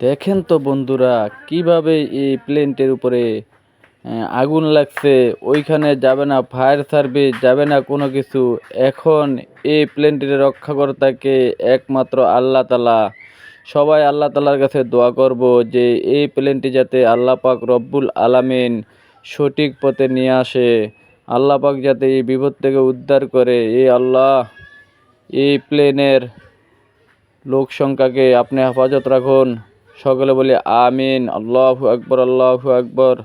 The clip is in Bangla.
দেখেন তো বন্ধুরা, কিভাবে এই প্লেনটির উপরে আগুন লাগছে। ওইখানে যাবে না ফায়ার সার্ভিস, যাবে না কোনো কিছু। এখন এই প্লেনটিকে রক্ষা কর্তাকে একমাত্র আল্লাহ তালা। সবাই আল্লাহ তালার কাছে দোয়া করব যে এই প্লেনটি যাতে আল্লাহ পাক রব্বুল আলামিন সঠিক পথে নিয়ে আসে। আল্লাহ পাক যাতে এই বিপদ থেকে উদ্ধার করে। এই আল্লাহ, এই প্লেনের লোক সংখ্যাকে আপনি হেফাজত রাখুন। সকলে বলি আমিন। আল্লাহু আকবার, আল্লাহু আকবার।